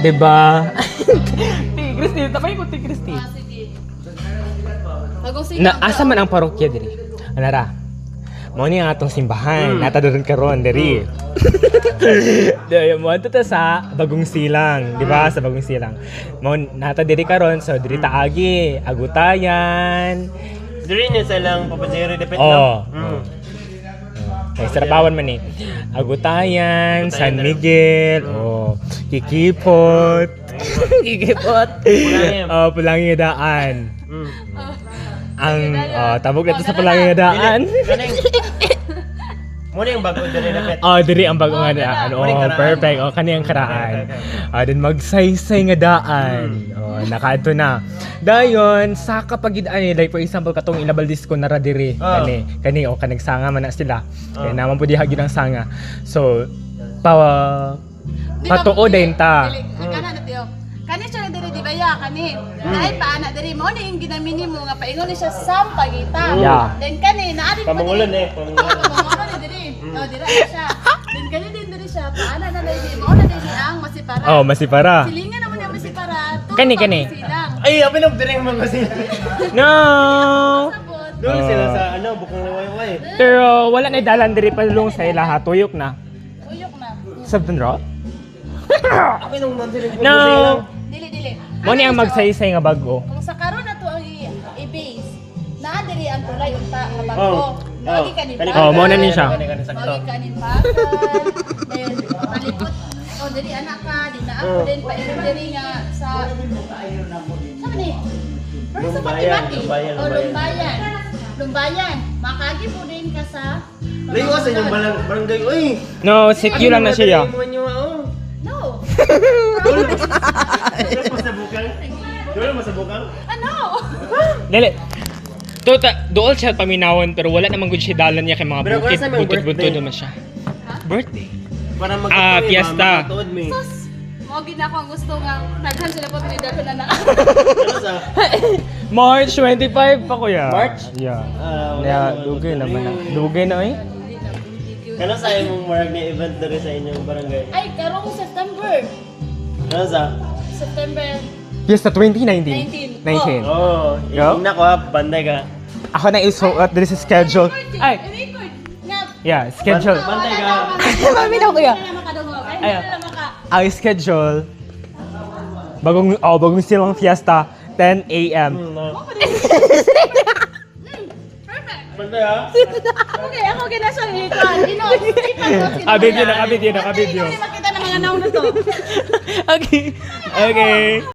Diba? Ti Christy, tapay ko ti Christy. Sige. Bagong silang. Asa man ang parokya diri? Anara. Mao ni ang atong simbahan, nata doon karon diri. Dahil mo ato ta sa Bagong Silang, di ba? Sa Bagong Silang. Mao nata diri karon, so diri taagi, agutayan. Diri niya silang papadiri depende Oh. no. Ay, sarapawan man eh. Agutayan, San Miguel, Kikipot. Kikipot. Pulangin. Pulangidaan. Mm. Ang tabog na to sa Pulangidaan. Kaning Muna yung bago diri dapat. Diri ang bagong nga daan. Muna yung karaan. Perfect. Kani ang karaan. Then magsaysay nga daan. Nakaadto na. Dayon sa kapagidaan like for example katong Ilabal Disco na ra diri kani kanang sanga man na sila. Kaya naman pud diha gid ang sanga. So patuo din ta. Kana na tiyo. Kani siya diri di baya kani. Dahil paana diri mo ni yung ginamini mo nga paingon ni siya sa pagita. Yeah. Then kani naari pa Pamangulan Pamangulan ni diri. Dira siya. Then kani din diri siya paana na diri mo na diri ang masipara. Masipara. Silingan naman yung masipara. Kani. Ay, apin ang diri mga sila. No. Doon sila sa bukang liwayway. Pero wala na dalan diri palung sa ilaha tuyok na. Uyok na. Sabton ro? Apin ang diri. No. Dili. Mo ni ang magsaysay nga bago. Kung sa karon na to ang i-base, naa diri ang tulay unta nga bago. Magi kanin pa. Mo na ni siya. Magi kanin pa. Then palipot. Diri anak ka, di na ako din paingon diri nga sa Saan ni? Pero sa Mati-Mati. Lumbayan. Makagi po din ka sa Layo sa inyong barangay. Uy. No, CQ lang na siya. No. Doon masabukang. Doon masabukang. Ano? Dali. Dool siya paminawon pero wala namang good siya dalan niya kay mga Pero bukid, kung sa mga butod-butod birthday? naman siya. Birthday? Para fiesta. Sus, mo gid ako ang gusto nga daghan sila po tinidalo na na. Ano sa? March 25 pa kuya. March? Yeah. Wala Yeah, naman. dugay naman na. Dugay na eh. Kano sa imong marag na event diri sa inyong barangay? Ay, karong September. Ano sa? September Fiesta 2019. 19. Oh, Go? ina ko ha, banday ka. Ako na isuot this is schedule. Ay, Record. Nga. yeah, schedule. Bantay ka. Mami na kuya. Ay, ang schedule bagong silang fiesta 10 a.m. Perfect. Bantay ha? Okay, ako gina siya ikon. Video na, video. Makita ng mga naon na to. Okay.